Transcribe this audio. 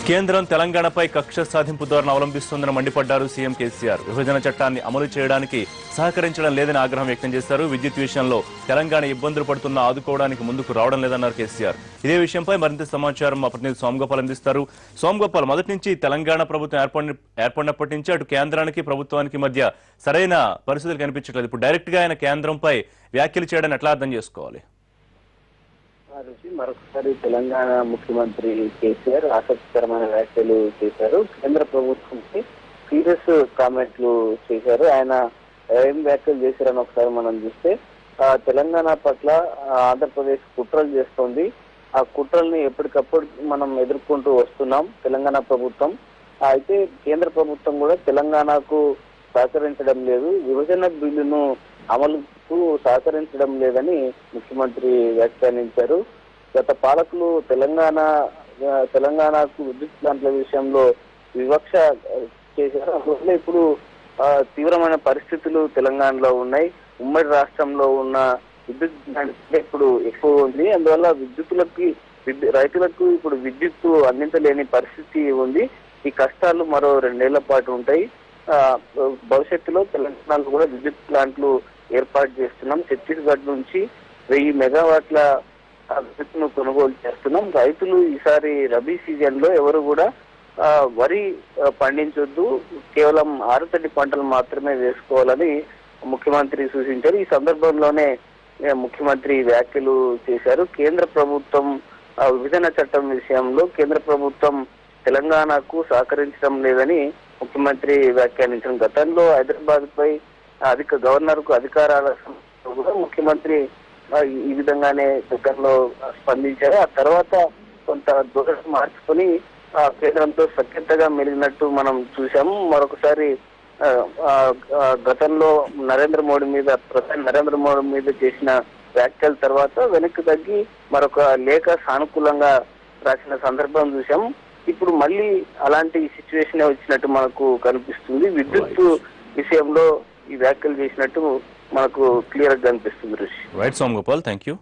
కేంద్రం తెలంగాణపై కక్ష సాధింపు ధోరణి అవలంబిస్తోందని మండిపడ్డారు సీఎం కేసీఆర్. విభజన చట్టాన్ని అమలు చేయడానికి సహకరించడం లేదని ఆగ్రహం వ్యక్తం చేశారు. విద్యుత్ విషయంలో తెలంగాణ ఇబ్బందులు పడుతున్నా ఆదుకోవడానికి ముందుకు రావడం లేదన్నారు కేసీఆర్. ఇదే విషయంపై మరింత సమాచారం మా ప్రతినిధి సోమగోపాల్ అందిస్తారు. సోమగోపాల్, మొదటి నుంచి తెలంగాణ ప్రభుత్వం ఏర్పడినప్పటి నుంచి అటు కేంద్రానికి ప్రభుత్వానికి మధ్య సరైన పరిస్థితులు కనిపించట్లేదు. ఇప్పుడు డైరెక్ట్ గా ఆయన కేంద్రంపై వ్యాఖ్యలు చేయడాన్ని ఎట్లా అర్థం చేసుకోవాలి? మరొకసారి తెలంగాణ ముఖ్యమంత్రి కేసీఆర్ ఆసక్తికరమైన వ్యాఖ్యలు చేశారు. కేంద్ర ప్రభుత్వంకి సీరియస్ కామెంట్లు చేశారు. ఆయన ఏం వ్యాఖ్యలు చేశారని ఒకసారి మనం చూస్తే, తెలంగాణ పట్ల ఆంధ్రప్రదేశ్ కుట్రలు చేస్తోంది. ఆ కుట్రల్ని ఎప్పటికప్పుడు మనం ఎదుర్కొంటూ వస్తున్నాం తెలంగాణ ప్రభుత్వం. అయితే కేంద్ర ప్రభుత్వం కూడా తెలంగాణకు సహకరించడం లేదు, విభజన బిల్లును అమలుకు సహకరించడం లేదని ముఖ్యమంత్రి వ్యాఖ్యానించారు. గత పాలకులు తెలంగాణకు విద్యుత్ ప్లాంట్ల విషయంలో వివక్ష చేశారు. అందువల్ల ఇప్పుడు తీవ్రమైన పరిస్థితులు తెలంగాణలో ఉన్నాయి. ఉమ్మడి రాష్ట్రంలో ఉన్న విద్యుత్ ప్లాంట్ ఇప్పుడు ఎక్కువ ఉంది. అందువల్ల రైతులకు ఇప్పుడు విద్యుత్తు అందించలేని పరిస్థితి ఉంది. ఈ కష్టాలు మరో 2 ఏళ్ల పాటు ఉంటాయి. భవిష్యత్తులో తెలంగాణలో కూడా విద్యుత్ ప్లాంట్లు ఏర్పాటు చేస్తున్నాం. ఛత్తీస్గఢ్ నుంచి 1000 మెగావాట్ల విద్యుత్తును కొనుగోలు చేస్తున్నాం. రైతులు ఈసారి రబీ సీజన్ లో ఎవరు కూడా వరి పండించొద్దు, కేవలం ఆరుతడి పంటలు మాత్రమే వేసుకోవాలని ముఖ్యమంత్రి సూచించారు. ఈ సందర్భంలోనే ముఖ్యమంత్రి వ్యాఖ్యలు చేశారు. కేంద్ర ప్రభుత్వం విభజన చట్టం విషయంలో కేంద్ర ప్రభుత్వం తెలంగాణకు సహకరించడం లేదని ముఖ్యమంత్రి వ్యాఖ్యానించారు. గతంలో హైదరాబాద్ పై గవర్నర్ కు అధికారాల కూడా ముఖ్యమంత్రి ఈ విధంగానే దగ్గరలో స్పందించారు. ఆ తర్వాత కొంత ధోరణి మార్చుకొని కేంద్రంతో సఖ్యతగా మెలిగినట్టు మనం చూసాము. మరొకసారి గతంలో ప్రధాని నరేంద్ర మోడీ మీద చేసిన వ్యాఖ్యల తర్వాత వెనక్కి తగ్గి మరొక లేఖ సానుకూలంగా రాసిన సందర్భం చూసాము. ఇప్పుడు మళ్ళీ అలాంటి సిచ్యువేషన్ వచ్చినట్టు మనకు కనిపిస్తుంది. విద్యుత్ విషయంలో ఈ వ్యాఖ్యలు చేసినట్టు మనకు క్లియర్ గా కనిపిస్తుంది. Right Somagopal, thank you.